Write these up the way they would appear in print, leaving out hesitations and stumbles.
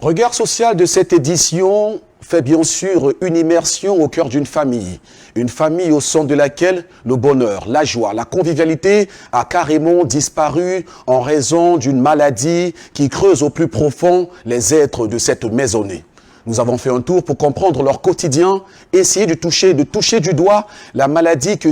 Regard social de cette édition fait bien sûr une immersion au cœur d'une famille au sein de laquelle le bonheur, la joie, la convivialité a carrément disparu en raison d'une maladie qui creuse au plus profond les êtres de cette maisonnée. Nous avons fait un tour pour comprendre leur quotidien, essayer de toucher du doigt la maladie que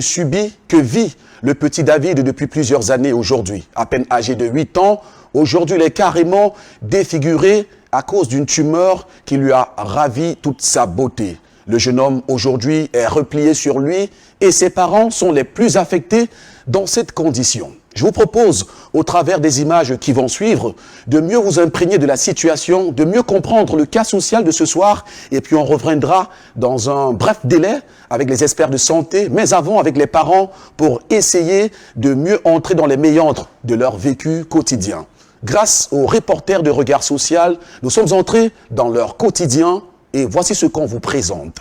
vit le petit David depuis plusieurs années aujourd'hui. À peine âgé de 8 ans, aujourd'hui il est carrément défiguré à cause d'une tumeur qui lui a ravi toute sa beauté. Le jeune homme aujourd'hui est replié sur lui et ses parents sont les plus affectés dans cette condition. Je vous propose, au travers des images qui vont suivre, de mieux vous imprégner de la situation, de mieux comprendre le cas social de ce soir, et puis on reviendra dans un bref délai avec les experts de santé, mais avant avec les parents pour essayer de mieux entrer dans les méandres de leur vécu quotidien. Grâce aux reporters de Regard Social, nous sommes entrés dans leur quotidien et voici ce qu'on vous présente.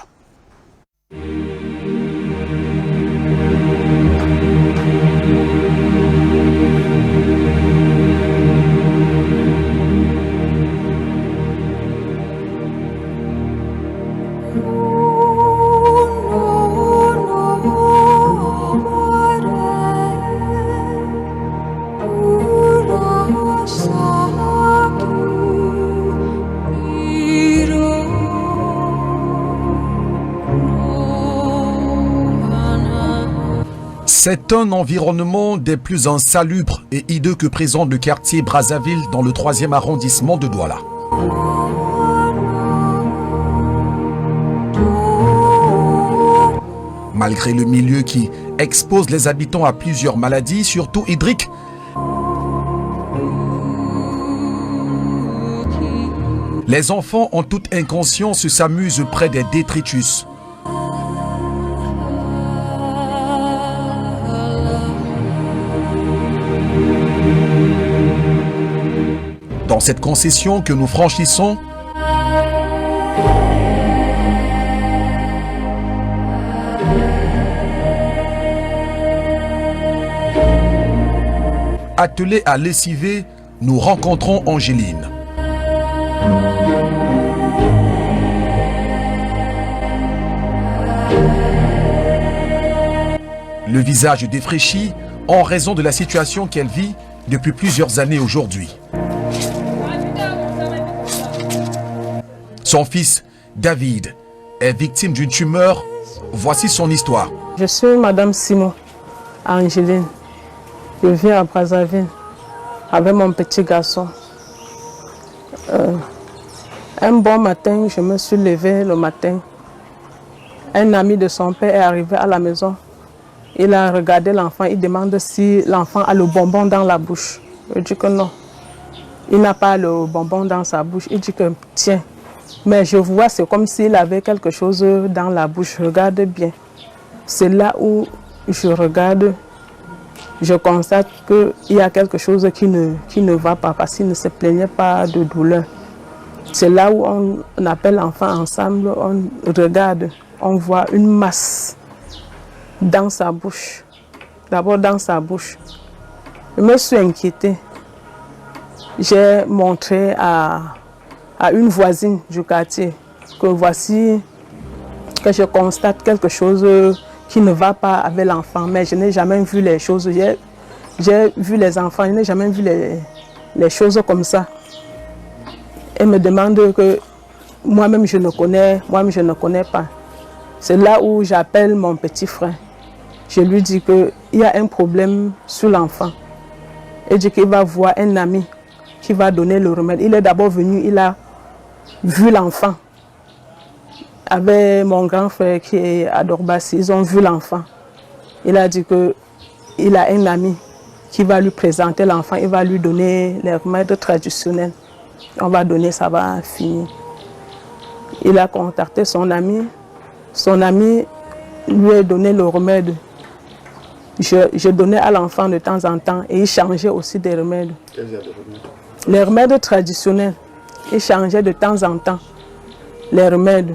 C'est un environnement des plus insalubres et hideux que présente le quartier Brazzaville dans le 3e arrondissement de Douala. Malgré le milieu qui expose les habitants à plusieurs maladies, surtout hydriques, les enfants en toute inconscience s'amusent près des détritus. Dans cette concession que nous franchissons, attelés à lessiver, nous rencontrons Angéline. Le visage défraîchi en raison de la situation qu'elle vit depuis plusieurs années aujourd'hui. Son fils, David, est victime d'une tumeur. Voici son histoire. Je suis Madame Simon, Angéline. Je vis à Brazzaville avec mon petit garçon. Un bon matin, je me suis levée le matin. Un ami de son père est arrivé à la maison. Il a regardé l'enfant. Il demande si l'enfant a le bonbon dans la bouche. Je dis que non. Il n'a pas le bonbon dans sa bouche. Il dit que tiens. Mais je vois, c'est comme s'il avait quelque chose dans la bouche. Je regarde bien. C'est là où je regarde. Je constate qu'il y a quelque chose qui ne va pas parce qu'il ne se plaignait pas de douleur. C'est là où on appelle l'enfant ensemble, on regarde, on voit une masse dans sa bouche. D'abord dans sa bouche. Je me suis inquiétée. J'ai montré à une voisine du quartier que voici que je constate quelque chose qui ne va pas avec l'enfant. Mais je n'ai jamais vu les choses. J'ai vu les enfants, je n'ai jamais vu les choses comme ça. Elle me demande que moi-même je ne connais pas. C'est là où j'appelle mon petit frère. Je lui dis qu'il y a un problème sur l'enfant. Il dit qu'il va voir un ami qui va donner le remède. Il est d'abord venu, il a vu l'enfant. Avec mon grand frère qui est à Dorbassi, ils ont vu l'enfant. Il a dit qu'il a un ami qui va lui présenter l'enfant, il va lui donner les remèdes traditionnels. On va donner, ça va finir. Il a contacté son ami lui a donné le remède. Je donnais à l'enfant de temps en temps et il changeait aussi des remèdes. Les remèdes traditionnels, il changeait de temps en temps les remèdes.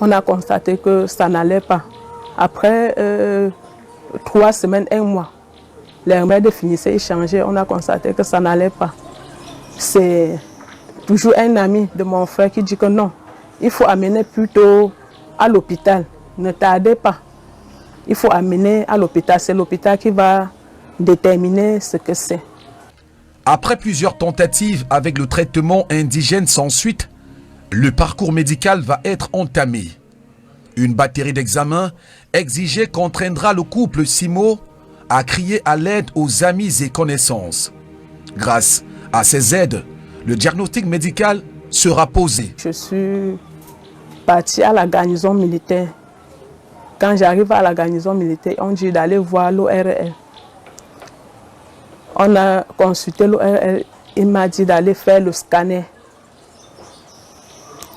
On a constaté que ça n'allait pas. Après 3 semaines, 1 mois, les remèdes finissaient, ils changeaient. On a constaté que ça n'allait pas. C'est toujours un ami de mon frère qui dit que non, il faut amener plutôt à l'hôpital. Ne tardez pas. Il faut amener à l'hôpital. C'est l'hôpital qui va déterminer ce que c'est. Après plusieurs tentatives avec le traitement indigène sans suite, le parcours médical va être entamé. Une batterie d'examens exigée contraindra le couple Simo à crier à l'aide aux amis et connaissances. Grâce à ces aides, le diagnostic médical sera posé. Je suis partie à la garnison militaire. Quand j'arrive à la garnison militaire, on dit d'aller voir l'ORL. On a consulté l'ORL, il m'a dit d'aller faire le scanner.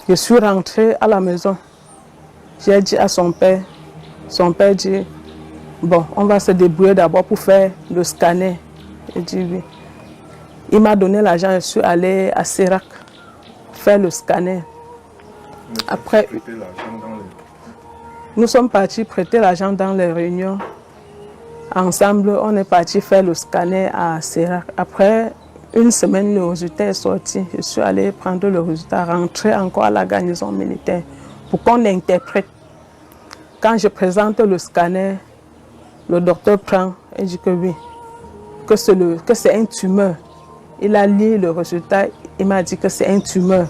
Je suis rentrée à la maison. J'ai dit à son père dit, bon, on va se débrouiller d'abord pour faire le scanner. Il dit oui. Il m'a donné l'argent, je suis allée à Sérac faire le scanner. Après, nous sommes partis prêter l'argent dans les réunions. Ensemble, on est parti faire le scanner à Sérac. Après une semaine, le résultat est sorti. Je suis allée prendre le résultat, rentrer encore à la garnison militaire pour qu'on interprète. Quand je présente le scanner, le docteur prend et dit que oui, que c'est un tumeur. Il a lu le résultat, il m'a dit que c'est un tumeur.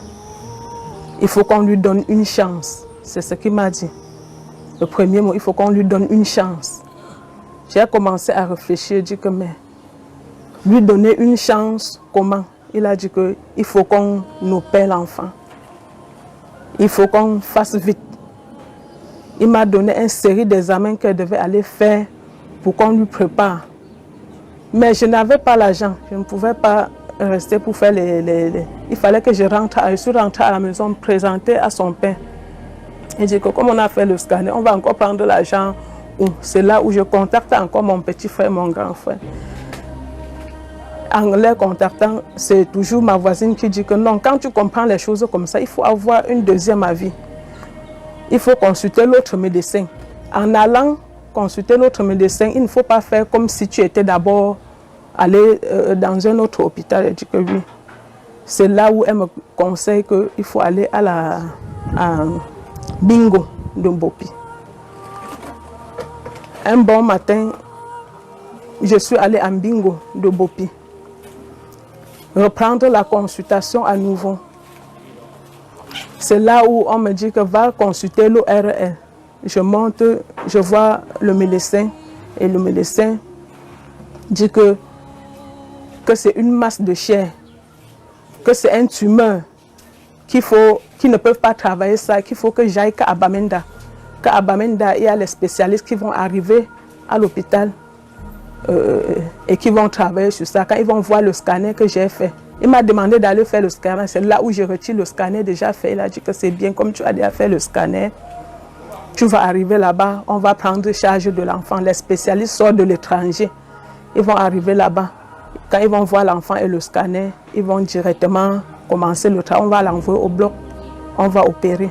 Il faut qu'on lui donne une chance. C'est ce qu'il m'a dit. Le premier mot, il faut qu'on lui donne une chance. J'ai commencé à réfléchir, dit que mais lui donner une chance, comment? Il a dit qu'il faut qu'on opère l'enfant. Il faut qu'on fasse vite. Il m'a donné une série d'examens qu'elle devait aller faire pour qu'on lui prépare. Mais je n'avais pas l'argent. Je ne pouvais pas rester pour faire Il fallait que je rentre. Je suis rentrée à la maison, me présenter à son père. Il dit que comme on a fait le scanner, on va encore prendre l'argent. C'est là où je contacte encore mon petit frère, mon grand frère. En les contactant, c'est toujours ma voisine qui dit que non, quand tu comprends les choses comme ça, il faut avoir une deuxième avis. Il faut consulter l'autre médecin. En allant consulter l'autre médecin, il ne faut pas faire comme si tu étais d'abord allé dans un autre hôpital. Elle dit que oui. C'est là où elle me conseille qu'il faut aller à Bingo de Mbopi. Un bon matin, je suis allée à Bingo de Bopi. Reprendre la consultation à nouveau. C'est là où on me dit que va consulter l'ORL. Je monte, je vois le médecin et le médecin dit que c'est une masse de chair, que c'est un tumeur, qu'ils ne peuvent pas travailler ça, qu'il faut que j'aille qu'à Bamenda. Qu'à Bamenda, il y a les spécialistes qui vont arriver à l'hôpital et qui vont travailler sur ça. Quand ils vont voir le scanner que j'ai fait, il m'a demandé d'aller faire le scanner. C'est là où je retire le scanner déjà fait. Il a dit que c'est bien, comme tu as déjà fait le scanner, tu vas arriver là-bas, on va prendre charge de l'enfant. Les spécialistes sortent de l'étranger. Ils vont arriver là-bas. Quand ils vont voir l'enfant et le scanner, ils vont directement commencer le travail. On va l'envoyer au bloc, on va opérer.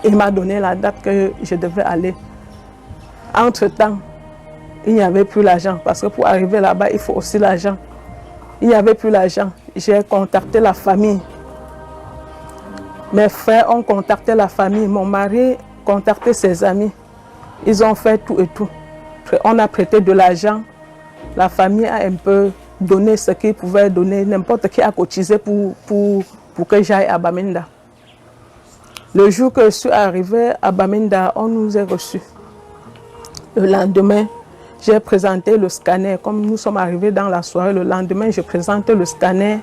Il m'a donné la date que je devais aller. Entre-temps, il n'y avait plus l'argent parce que pour arriver là-bas, il faut aussi l'argent. Il n'y avait plus l'argent. J'ai contacté la famille. Mes frères ont contacté la famille. Mon mari a contacté ses amis. Ils ont fait tout et tout. On a prêté de l'argent. La famille a un peu donné ce qu'ils pouvaient donner. N'importe qui a cotisé pour que j'aille à Bamenda. Le jour que je suis arrivée à Bamenda, on nous a reçus. Le lendemain, j'ai présenté le scanner. Comme nous sommes arrivés dans la soirée, le lendemain, je présente le scanner.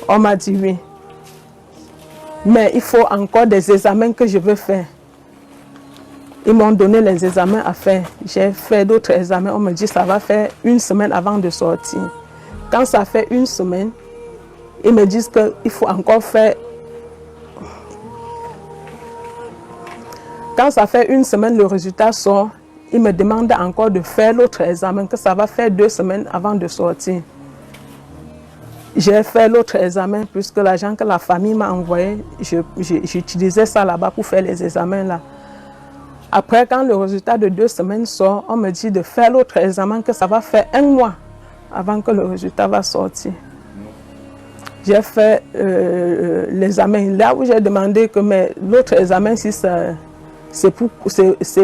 On m'a dit oui. Mais il faut encore des examens que je veux faire. Ils m'ont donné les examens à faire. J'ai fait d'autres examens. On me dit que ça va faire une semaine avant de sortir. Quand ça fait une semaine, ils me disent qu'il faut encore faire. Quand ça fait une semaine, le résultat sort. Ils me demandent encore de faire l'autre examen, que ça va faire 2 semaines avant de sortir. J'ai fait l'autre examen, puisque l'argent que la famille m'a envoyé, j'utilisais ça là-bas pour faire les examens là. Après, quand le résultat de 2 semaines sort, on me dit de faire l'autre examen, que ça va faire 1 mois avant que le résultat va sortir. J'ai fait l'examen. Là où j'ai demandé que l'autre examen, si c'est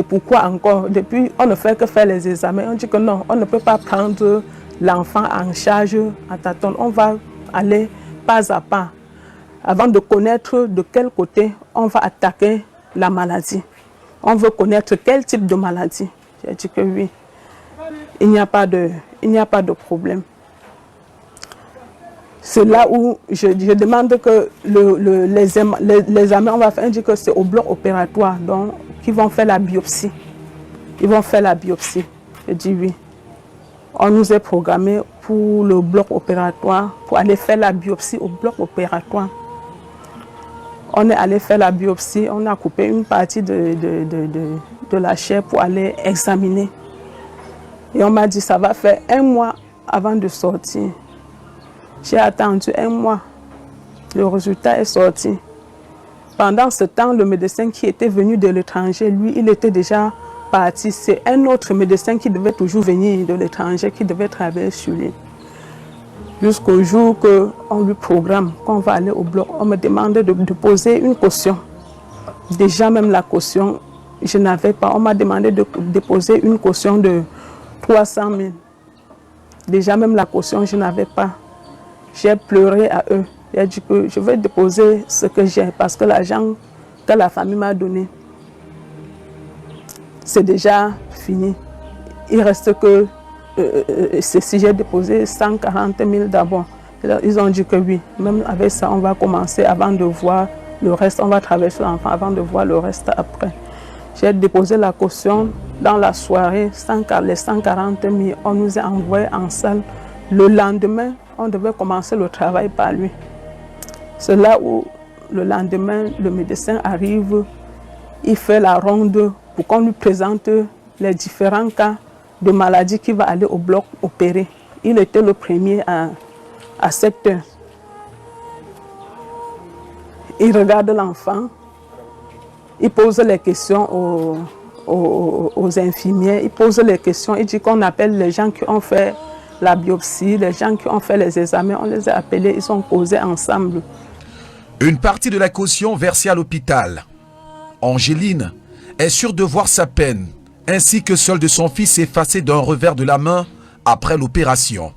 pourquoi encore. Depuis, on ne fait que faire les examens. On dit que non, on ne peut pas prendre l'enfant en charge à tâtons. On va aller pas à pas avant de connaître de quel côté on va attaquer la maladie. On veut connaître quel type de maladie. J'ai dit que oui, il n'y a pas de problème. C'est là où je demande que l'examen, on va faire, on dit que c'est au bloc opératoire, donc qu'ils vont faire la biopsie. Ils vont faire la biopsie. Je dis oui. On nous est programmé pour le bloc opératoire, pour aller faire la biopsie au bloc opératoire. On est allé faire la biopsie, on a coupé une partie de la chair pour aller examiner. Et on m'a dit, ça va faire 1 mois avant de sortir. J'ai attendu 1 mois. Le résultat est sorti. Pendant ce temps, le médecin qui était venu de l'étranger, lui, il était déjà parti. C'est un autre médecin qui devait toujours venir de l'étranger, qui devait travailler sur lui. Jusqu'au jour qu'on lui programme, qu'on va aller au bloc, on me demande de poser une caution. Déjà même la caution, je n'avais pas. On m'a demandé de déposer une caution de 300 000. Déjà même la caution, je n'avais pas. J'ai pleuré à eux. J'ai dit que je vais déposer ce que j'ai parce que l'argent que la famille m'a donné, c'est déjà fini. Il reste que si j'ai déposé 140 000 d'abord. Ils ont dit que oui, même avec ça, on va commencer avant de voir le reste. On va travailler sur l'enfant avant de voir le reste après. J'ai déposé la caution dans la soirée, les 140 000. On nous a envoyés en salle. Le lendemain, on devait commencer le travail par lui. C'est là où le lendemain, le médecin arrive, il fait la ronde pour qu'on lui présente les différents cas de maladie qui va aller au bloc opérer. Il était le premier à 7 heures. Il regarde l'enfant, il pose les questions aux infirmières, il pose les questions, il dit qu'on appelle les gens qui ont fait la biopsie, les gens qui ont fait les examens, on les a appelés, ils ont causé ensemble. Une partie de la caution versée à l'hôpital. Angéline est sûre de voir sa peine, ainsi que celle de son fils effacée d'un revers de la main après l'opération.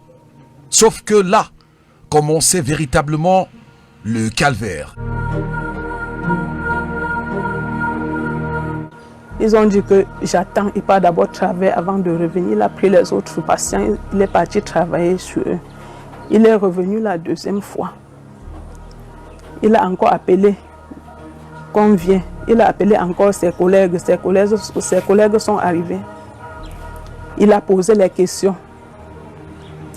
Sauf que là, commençait véritablement le calvaire. Ils ont dit que j'attends, il part d'abord travailler avant de revenir. Il a pris les autres patients, il est parti travailler sur eux. Il est revenu la 2e fois. Il a encore appelé qu'on vient. Il a appelé encore ses collègues. Ses collègues sont arrivés. Il a posé les questions.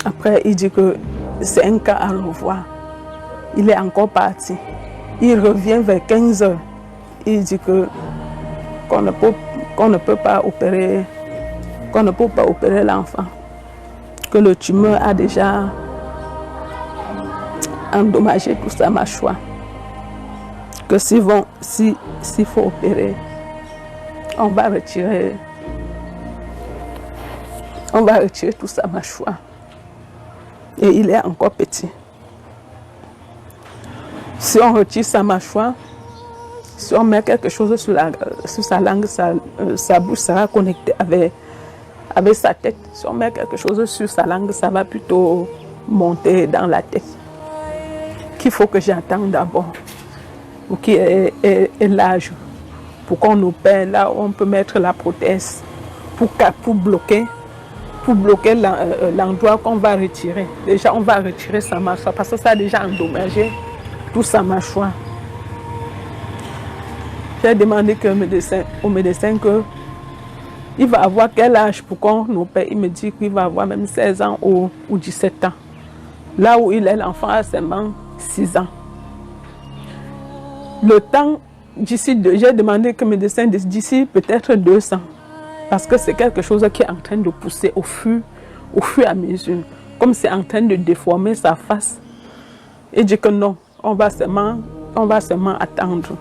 Après, il dit que c'est un cas à revoir. Il est encore parti. Il revient vers 15 heures. Il dit que qu'on ne peut pas opérer l'enfant, que le tumeur a déjà endommagé toute sa mâchoire, que s'il faut opérer, on va retirer toute sa mâchoire. Et il est encore petit. Si on retire sa mâchoire, si on met quelque chose sur sa langue, sa bouche sera connectée avec sa tête. Si on met quelque chose sur sa langue, ça va plutôt monter dans la tête. Qu'il faut que j'attende d'abord, pour qu'il ait l'âge, pour qu'on opère là où on peut mettre la prothèse, pour bloquer l'endroit qu'on va retirer. Déjà, on va retirer sa mâchoire parce que ça a déjà endommagé toute sa mâchoire. J'ai demandé au médecin qu'il va avoir quel âge pour qu'on opère. Il me dit qu'il va avoir même 16 ans ou 17 ans. Là où il est, l'enfant a seulement 6 ans. Le temps, j'ai demandé que le médecin d'ici peut-être 200. Parce que c'est quelque chose qui est en train de pousser au fur et à mesure. Comme c'est en train de déformer sa face. Il dit que non, on va seulement attendre.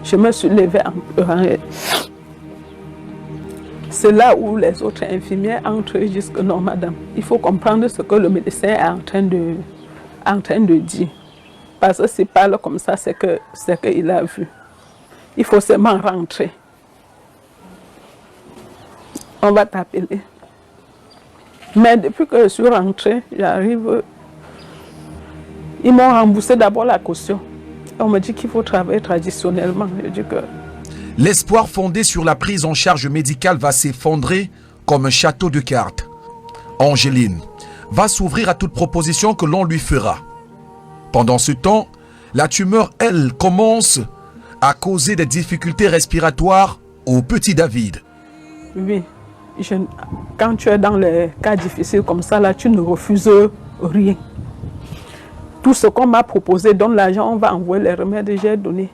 Je me suis levée en pleurant. C'est là où les autres infirmières entrent et disent que non, madame, il faut comprendre ce que le médecin est en train en train de dire. Parce que s'il parle comme ça, c'est qu'il a vu. Il faut seulement rentrer. On va t'appeler. Mais depuis que je suis rentrée, j'arrive. Ils m'ont remboursé d'abord la caution. On me dit qu'il faut travailler traditionnellement. Je dis que... L'espoir fondé sur la prise en charge médicale va s'effondrer comme un château de cartes. Angéline va s'ouvrir à toute proposition que l'on lui fera. Pendant ce temps, la tumeur, elle, commence à causer des difficultés respiratoires au petit David. Oui, quand tu es dans les cas difficiles comme ça, là, tu ne refuses rien. Tout ce qu'on m'a proposé, donne l'argent, on va envoyer les remèdes, j'ai donné.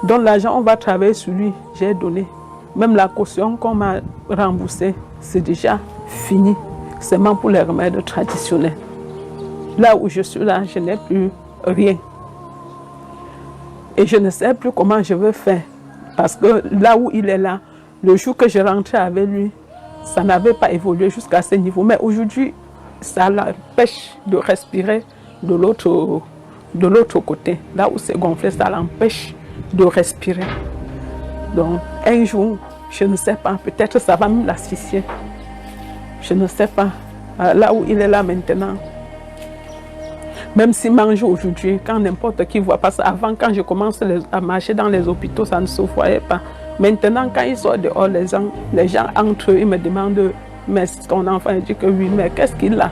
Donne l'argent, on va travailler sur lui, j'ai donné. Même la caution qu'on m'a remboursée, c'est déjà fini. Seulement pour les remèdes traditionnels. Là où je suis là, je n'ai plus rien. Et je ne sais plus comment je veux faire. Parce que là où il est là, le jour que je rentrais avec lui, ça n'avait pas évolué jusqu'à ce niveau. Mais aujourd'hui, ça l'empêche de respirer de l'autre côté. Là où c'est gonflé, ça l'empêche de respirer. Donc, un jour, je ne sais pas, peut-être ça va me l'asphyxier. Je ne sais pas. Là où il est là maintenant. Même s'il mange aujourd'hui, quand n'importe qui voit pas ça. Avant, quand je commence à marcher dans les hôpitaux, ça ne se voyait pas. Maintenant, quand il sort dehors, les gens entre eux, ils me demandent, mais ton enfant, il dit que oui, mais qu'est-ce qu'il a?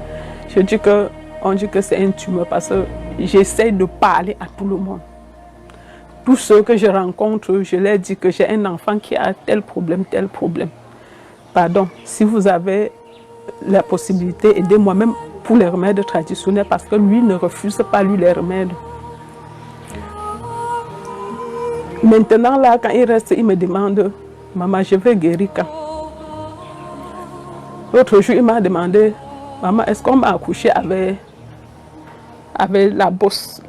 Je dis que, on dit que c'est un tumeur parce que j'essaie de parler à tout le monde. Tous ceux que je rencontre, je leur dis que j'ai un enfant qui a tel problème, tel problème. Pardon, si vous avez la possibilité, aidez-moi même pour les remèdes traditionnels parce que lui ne refuse pas lui les remèdes. Maintenant là, quand il reste, il me demande, maman, je vais guérir quand? L'autre jour, il m'a demandé, maman, est-ce qu'on m'a accouché avec la bosse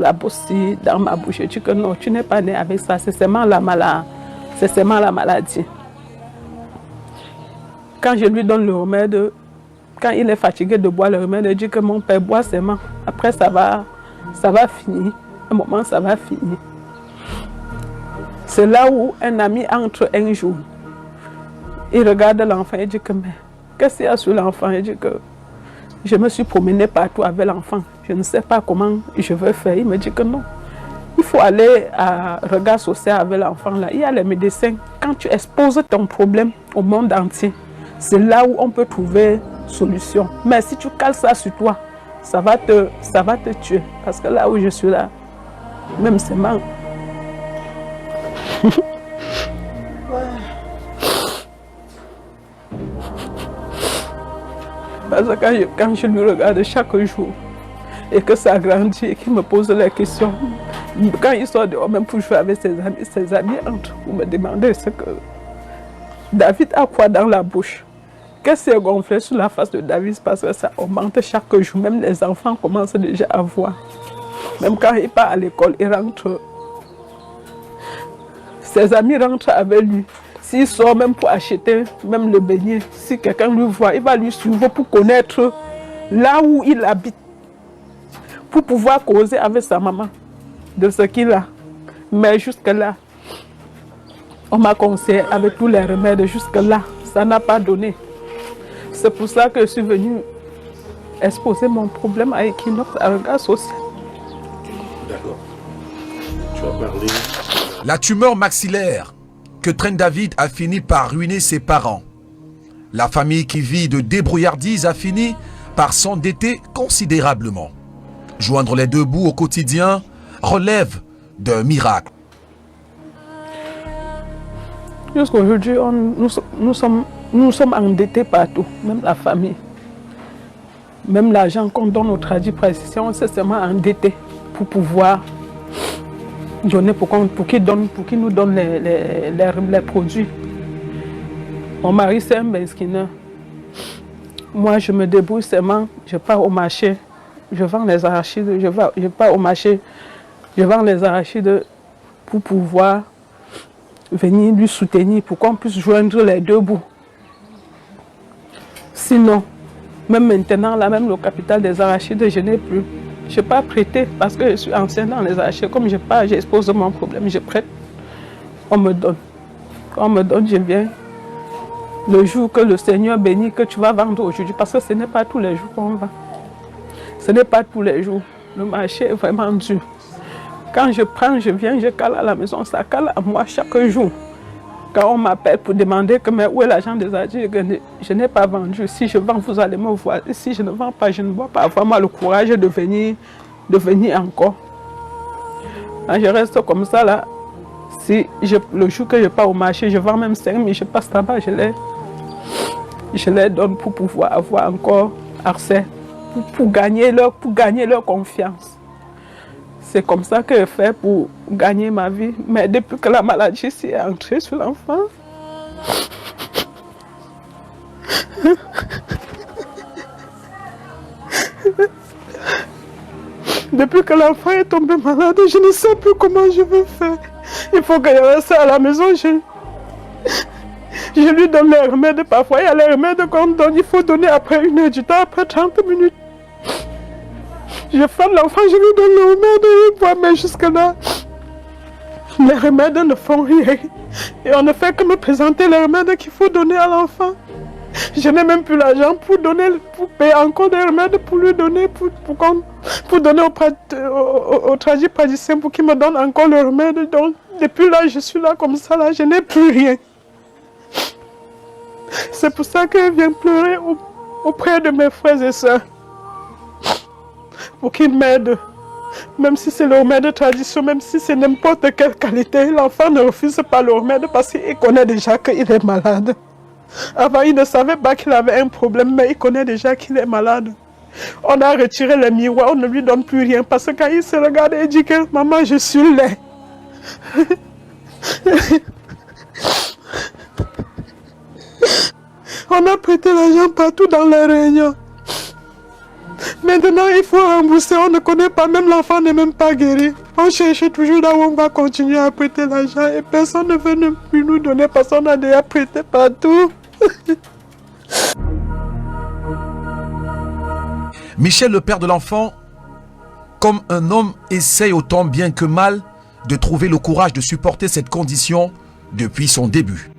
dans ma bouche? Je dis que non, tu n'es pas né avec ça, c'est seulement la maladie. Quand je lui donne le remède, quand il est fatigué de boire le remède, il dit que mon père boit seulement. Après, ça va finir. Un moment, ça va finir. C'est là où un ami entre un jour. Il regarde l'enfant et dit que, mais qu'est-ce qu'il y a sur l'enfant? Il dit que je me suis promenée partout avec l'enfant. Je ne sais pas comment je vais faire. Il me dit que non. Il faut aller à regard social avec l'enfant là. Il y a les médecins. Quand tu exposes ton problème au monde entier, c'est là où on peut trouver solution. Mais si tu cales ça sur toi, ça va te tuer. Parce que là où je suis là, même c'est mal. Parce que quand je lui regarde chaque jour et que ça grandit et qu'il me pose les questions, quand il sort dehors, même pour jouer avec ses amis entrent pour me demander ce que David a quoi dans la bouche. Qu'est-ce qui est gonflé sur la face de David parce que ça augmente chaque jour. Même les enfants commencent déjà à voir. Même quand il part à l'école, il rentre. Ses amis rentrent avec lui. S'il sort même pour acheter même le beignet, si quelqu'un lui voit, il va lui suivre pour connaître là où il habite. Pour pouvoir causer avec sa maman de ce qu'il a. Mais jusque-là, on m'a conseillé avec tous les remèdes. Jusque-là, ça n'a pas donné. C'est pour ça que je suis venue exposer mon problème à Equinox, à regard social. D'accord. Tu as parlé. La tumeur maxillaire que traîne David a fini par ruiner ses parents. La famille qui vit de débrouillardise a fini par s'endetter considérablement. Joindre les deux bouts au quotidien relève d'un miracle. Jusqu'aujourd'hui, nous sommes endettés partout, même la famille. Même l'argent qu'on donne aux tradipraticiens, on s'est seulement endetté pour pouvoir donner, pour qu'ils nous donnent les produits. Mon mari, c'est un mesquineur. Moi, je me débrouille seulement, je pars au marché, je vends les arachides, je pars au marché, je vends les arachides pour pouvoir venir lui soutenir, pour qu'on puisse joindre les deux bouts. Sinon, même maintenant, là, même le capital des arachides, je n'ai plus. Je n'ai pas prêté parce que je suis ancienne dans les archives. Comme j'expose mon problème, je prête. On me donne. Quand on me donne, je viens. Le jour que le Seigneur bénit, que tu vas vendre aujourd'hui, parce que ce n'est pas tous les jours qu'on vend. Ce n'est pas tous les jours. Le marché est vraiment dur. Quand je prends, je viens, je cale à la maison, ça cale à moi chaque jour. Quand on m'appelle pour demander que, mais où est l'argent des archives, je n'ai pas vendu. Si je vends, vous allez me voir. Si je ne vends pas, je ne vois pas. Avoir le courage de venir encore. Quand je reste comme ça, là, le jour que je pars au marché, je vends même 5 000, je passe là-bas, je les donne pour pouvoir avoir encore accès, pour gagner leur confiance. C'est comme ça que je fais pour gagner ma vie. Mais depuis que la maladie s'est entrée sur l'enfant, depuis que l'enfant est tombé malade, je ne sais plus comment je vais faire. Il faut que je reste à la maison. Je lui donne les remèdes. Parfois, il y a les remèdes qu'on donne. Il faut donner après 1 heure du temps, après 30 minutes. Je frappe l'enfant, je lui donne le remède, il boit, mais jusque-là, les remèdes ne font rien. Et on ne fait que me présenter les remèdes qu'il faut donner à l'enfant. Je n'ai même plus l'argent pour payer encore des remèdes pour lui donner, pour donner au tradipraticien pour qu'il me donne encore le remède. Donc, depuis là, je suis là comme ça, là, je n'ai plus rien. C'est pour ça que je viens pleurer auprès de mes frères et sœurs. Pour qu'ils m'aident. Même si c'est le remède tradition, même si c'est n'importe quelle qualité, l'enfant ne refuse pas le remède parce qu'il connaît déjà qu'il est malade. Avant, il ne savait pas qu'il avait un problème, mais il connaît déjà qu'il est malade. On a retiré les miroirs, on ne lui donne plus rien parce que quand il se regarde, il dit que maman, je suis laid. On a prêté l'argent partout dans les réunions. Maintenant, il faut rembourser. On ne connaît pas, même l'enfant n'est même pas guéri. On cherche toujours là où on va continuer à prêter l'argent et personne ne veut plus nous donner parce qu'on a déjà prêté partout. Michel, le père de l'enfant, comme un homme, essaye autant bien que mal de trouver le courage de supporter cette condition depuis son début.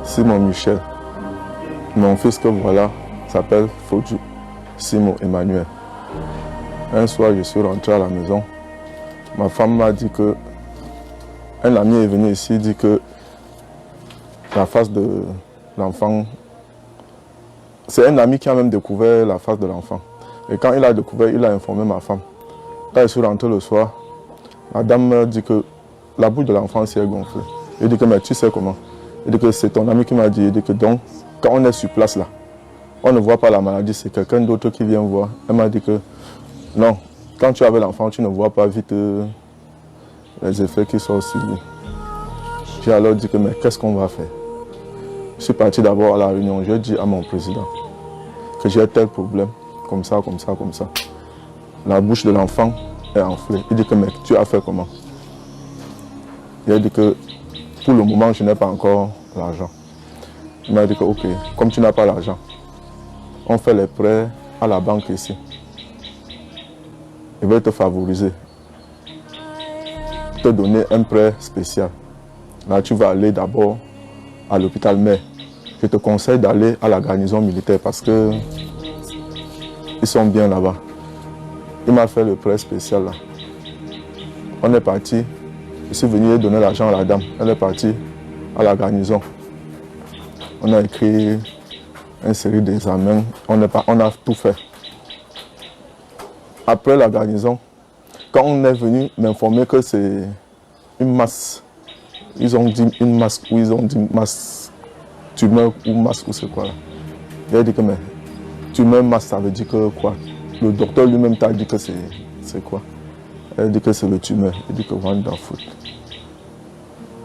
Simon Michel. Mon fils que voilà s'appelle Fodju Simon Emmanuel. Un soir, je suis rentré à la maison. Ma femme m'a dit que un ami est venu ici, dit que la face de l'enfant, c'est un ami qui a même découvert la face de l'enfant. Et quand il a découvert, il a informé ma femme. Quand je suis rentré le soir, la dame m'a dit que la bouche de l'enfant s'est gonflée. Il dit que mais tu sais comment? Il dit que c'est ton ami qui m'a dit. Il dit que donc, quand on est sur place là, on ne voit pas la maladie, c'est quelqu'un d'autre qui vient voir. Elle m'a dit que non, quand tu avais l'enfant, tu ne vois pas vite les effets qui sont sur lui. J'ai alors dit que mais qu'est-ce qu'on va faire? Je suis parti d'abord à la réunion, j'ai dit à mon président que j'ai tel problème, comme ça, comme ça, comme ça. La bouche de l'enfant est enflée. Il dit que mais tu as fait comment? J'ai dit que pour le moment, je n'ai pas encore l'argent. Il m'a dit que ok, comme tu n'as pas l'argent, on fait les prêts à la banque ici. Il va te favoriser, te donner un prêt spécial. Là, tu vas aller d'abord à l'hôpital, mais je te conseille d'aller à la garnison militaire parce que ils sont bien là-bas. Il m'a fait le prêt spécial là. On est parti. Je suis venu donner l'argent à la dame. Elle est partie à la garnison. On a écrit une série d'examens. On a tout fait. Après la garnison, quand on est venu m'informer que c'est une masse, ils ont dit une masse ou ils ont dit masse tumeur ou masse ou c'est quoi là. Il a dit que mais tumeur masse ça veut dire que quoi? Le docteur lui-même t'a dit que c'est quoi? Elle dit que c'est le tumeur. Il dit que wonderful.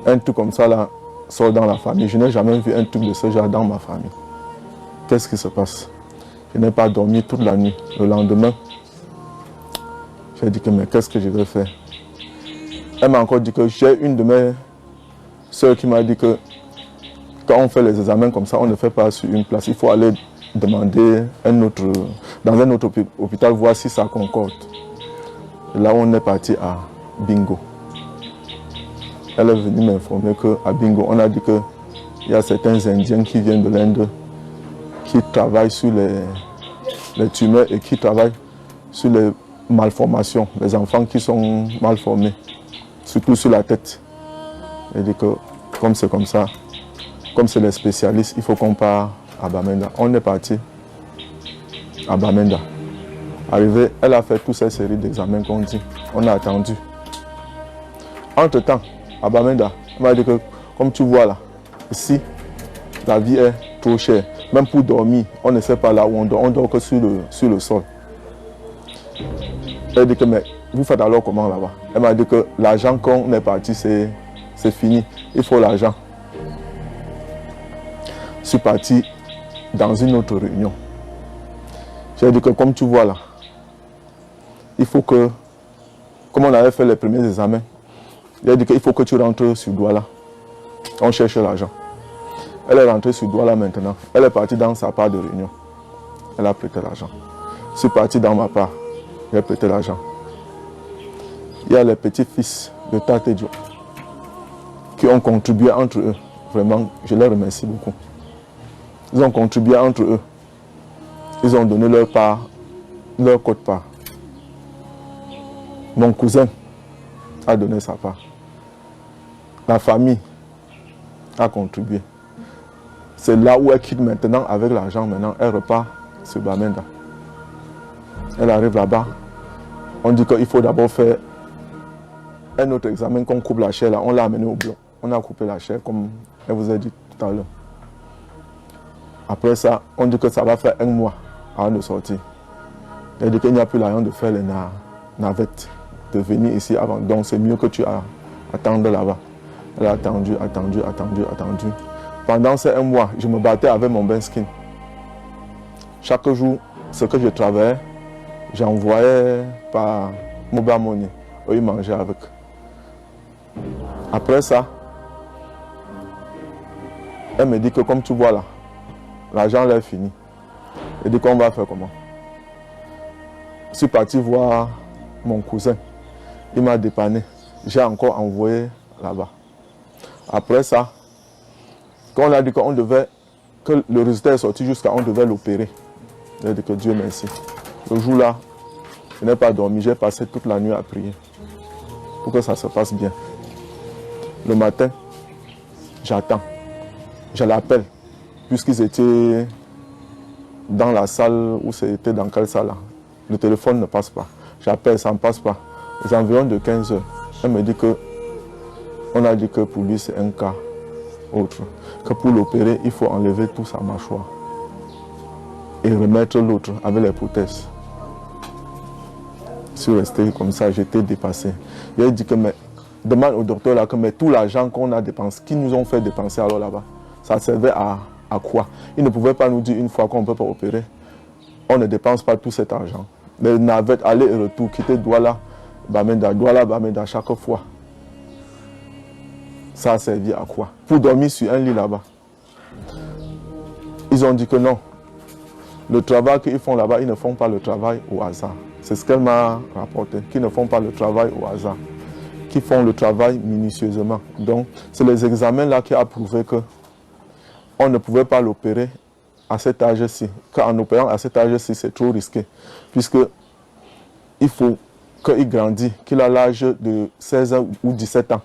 Un truc comme ça là sort dans la famille. Je n'ai jamais vu un truc de ce genre dans ma famille. Qu'est-ce qui se passe? Je n'ai pas dormi toute la nuit. Le lendemain, J'ai dit que mais qu'est-ce que je vais faire? Elle m'a encore dit que j'ai une de mes soeurs qui m'a dit que quand on fait les examens comme ça, on ne fait pas sur une place. Il faut aller demander dans un autre hôpital, voir si ça concorde. Et là, on est parti à Bingo. Elle est venue m'informer qu'à Bingo, on a dit qu'il y a certains Indiens qui viennent de l'Inde qui travaillent sur les tumeurs et qui travaillent sur les malformations, les enfants qui sont mal formés, surtout sur la tête. Elle dit que comme c'est comme ça, comme c'est les spécialistes, il faut qu'on parte à Bamenda. On est parti à Bamenda. Arrivé, elle a fait toutes ces séries d'examens qu'on dit. On a attendu. Entre-temps, à Bamenda, on m'a dit que, comme tu vois là, ici, la vie est trop chère. Même pour dormir, on ne sait pas là où on dort que sur le sol. Elle dit que, mais vous faites alors comment là-bas? Elle m'a dit que l'argent qu'on est parti, c'est fini. Il faut l'argent. Je suis parti dans une autre réunion. J'ai dit que comme tu vois là, il faut que, comme on avait fait les premiers examens, j'ai dit qu'il faut que tu rentres sur Douala. On cherche l'argent. Elle est rentrée sur Douala maintenant. Elle est partie dans sa part de réunion. Elle a prêté l'argent. Je suis parti dans ma part. J'ai prêté l'argent. Il y a les petits-fils de Tate Dio qui ont contribué entre eux. Vraiment, je les remercie beaucoup. Ils ont contribué entre eux. Ils ont donné leur part, leur quote-part. Mon cousin a donné sa part. La famille a contribué. C'est là où elle quitte maintenant avec l'argent. Maintenant, elle repart sur Bamenda. Elle arrive là-bas. On dit qu'il faut d'abord faire un autre examen qu'on coupe la chair. Là. On l'a amené au bloc. On a coupé la chair comme elle vous a dit tout à l'heure. Après ça, on dit que ça va faire 1 mois avant de sortir. Elle dit qu'il n'y a plus l'argent de faire les navettes, de venir ici avant. Donc c'est mieux que tu attendes là-bas. Elle a attendu. Pendant ces 1 mois, je me battais avec mon Benskin. Chaque jour, ce que je travaillais, j'envoyais par Mobile Money. Eux, ils mangeaient avec. Après ça, elle me dit que comme tu vois là, l'argent là est fini. Elle dit qu'on va faire comment? Je suis parti voir mon cousin. Il m'a dépanné. J'ai encore envoyé là-bas. Après ça, quand on a dit qu'on devait, que le résultat est sorti jusqu'à on devait l'opérer. J'ai dit que Dieu merci. Le jour-là, je n'ai pas dormi. J'ai passé toute la nuit à prier pour que ça se passe bien. Le matin, j'attends. Je l'appelle, puisqu'ils étaient dans la salle où c'était dans quelle salle là. Le téléphone ne passe pas. J'appelle, ça ne passe pas. Aux environs de 15 heures, elle me dit que on a dit que pour lui c'est un cas autre. Que pour l'opérer, il faut enlever toute sa mâchoire et remettre l'autre avec les prothèses. Je suis resté comme ça, j'étais dépassé. Il a dit que mais demande au docteur là que mais tout l'argent qu'on a dépensé, qu'ils nous ont fait dépenser alors là-bas, ça servait à quoi? Ils ne pouvaient pas nous dire une fois qu'on ne peut pas opérer. On ne dépense pas tout cet argent. Les navettes, aller et retour, quitter Douala, Bamenda chaque fois. Ça a servi à quoi? Pour dormir sur un lit là-bas. Ils ont dit que non. Le travail qu'ils font là-bas, ils ne font pas le travail au hasard. C'est ce qu'elle m'a rapporté. Qu'ils ne font pas le travail au hasard. Qu'ils font le travail minutieusement. Donc, c'est les examens là qui a prouvé que on ne pouvait pas l'opérer à cet âge-ci. Car en opérant à cet âge-ci, c'est trop risqué. Puisque il faut qu'il grandisse, qu'il a l'âge de 16 ans ou 17 ans.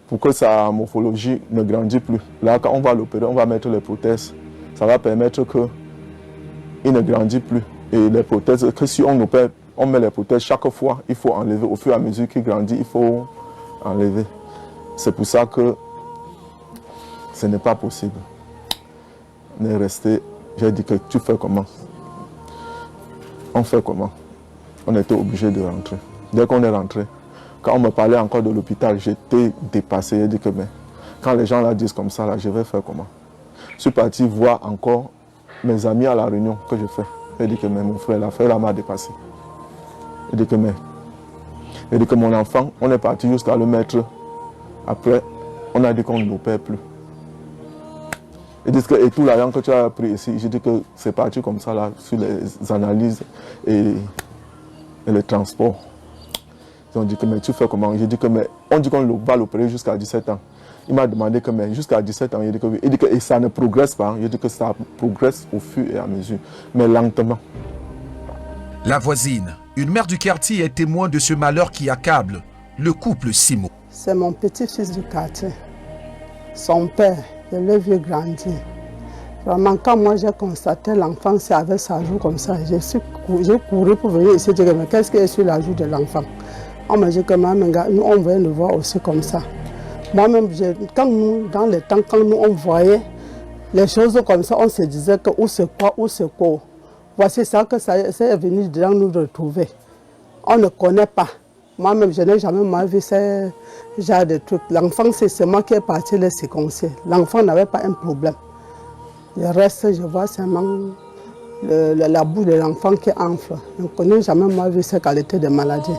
Pour que sa morphologie ne grandisse plus. Là, quand on va l'opérer, on va mettre les prothèses. Ça va permettre qu'il ne grandisse plus. Et les prothèses, que si on opère, on met les prothèses chaque fois, il faut enlever. Au fur et à mesure qu'il grandit, il faut enlever. C'est pour ça que ce n'est pas possible. On est resté, j'ai dit que tu fais comment? On fait comment? On était obligé de rentrer. Dès qu'on est rentré, quand on me parlait encore de l'hôpital, j'étais dépassé. J'ai dit que mais, quand les gens là disent comme ça, là, je vais faire comment? Je suis parti voir encore mes amis à la réunion que je fais. J'ai dit que mais mon frère, l'affaire là m'a dépassé. J'ai dit que mais Il dit que mon enfant, on est parti jusqu'à le mettre. Après, on a dit qu'on ne l'opère plus. Ils disent que et tout l'argent que tu as pris ici, j'ai dit que c'est parti comme ça là, sur les analyses et le transport. Ils ont dit que mais tu fais comment? J'ai dit que mais on dit qu'on va l'opérer jusqu'à 17 ans. Il m'a demandé que mais jusqu'à 17 ans, il dit que oui. Il dit que et ça ne progresse pas. Il dit que ça progresse au fur et à mesure, mais lentement. La voisine, une mère du quartier, est témoin de ce malheur qui accable le couple Simo. C'est mon petit-fils du quartier. Son père, je l'ai vu grandir. Vraiment, quand moi j'ai constaté l'enfant, c'est avec sa joue comme ça. J'ai couru pour venir ici dire mais qu'est-ce qu'il y a sur la joue de l'enfant? On m'a dit que nous on venait le voir aussi comme ça. Moi-même, quand nous, dans le temps, quand nous on voyait les choses comme ça, on se disait que où c'est quoi, où c'est quoi. Voici ça que ça est venu dedans nous retrouver. On ne connaît pas. Moi-même, je n'ai jamais vu ce genre de truc. L'enfant, c'est moi qui est parti le circoncire. L'enfant n'avait pas un problème. Le reste, je vois seulement la bouche de l'enfant qui enfle. Je n'ai jamais vu cette qualité de maladie.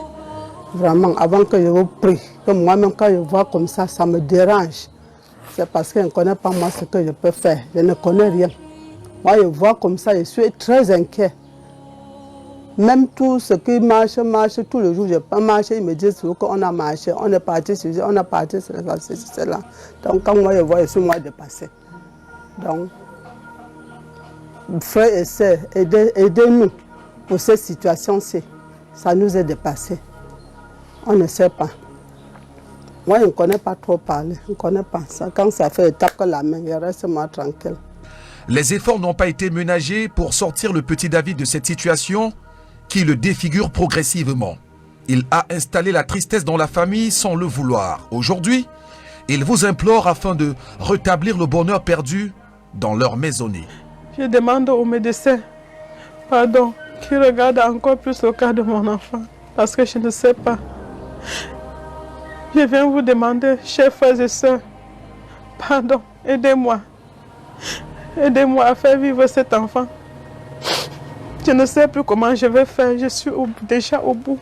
Vraiment, avant que je vous prie, que moi-même, quand je vois comme ça me dérange. C'est parce que je ne connais pas moi ce que je peux faire. Je ne connais rien. Moi, je vois comme ça, je suis très inquiet. Même tout ce qui marche, tous les jours, je peux marcher, ils me disent qu'on a marché, on est parti sur ça, on a parti sur cela. Donc, quand moi je vois, je suis moi dépassé. Donc, frères et sœurs, aidez-nous pour cette situation-ci. Ça nous est dépassé. On ne sait pas. Moi, je ne connais pas trop parler. Je ne connais pas ça. Quand ça fait étape que la main, je reste moi tranquille. Les efforts n'ont pas été ménagés pour sortir le petit David de cette situation qui le défigure progressivement. Il a installé la tristesse dans la famille sans le vouloir. Aujourd'hui, il vous implore afin de rétablir le bonheur perdu dans leur maisonnée. Je demande au médecin, pardon, qu'il regarde encore plus le cas de mon enfant, parce que je ne sais pas. Je viens vous demander, chers frères et sœurs, pardon, aidez-moi. Aidez-moi à faire vivre cet enfant. Je ne sais plus comment je vais faire. Je suis déjà au bout.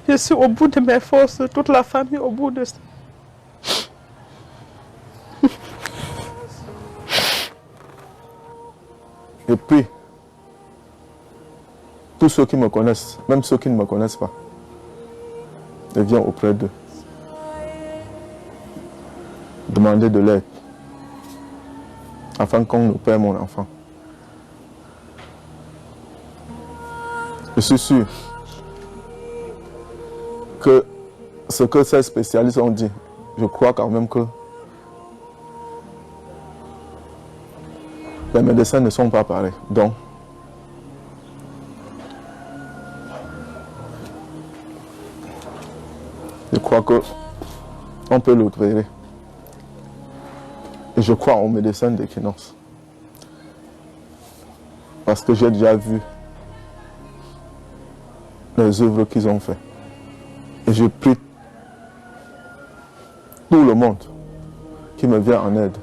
Je suis au bout de mes forces. Toute la famille au bout de ça. Et puis, tous ceux qui me connaissent, même ceux qui ne me connaissent pas, je viens auprès d'eux. Demander de l'aide. Afin qu'on opère mon enfant. Je suis sûr que ce que ces spécialistes ont dit, je crois quand même que les médecins ne sont pas pareils. Donc, je crois qu'on peut l'opérer. Et je crois aux médecins d'Equinox. Parce que j'ai déjà vu les œuvres qu'ils ont fait. Et je prie tout le monde qui me vient en aide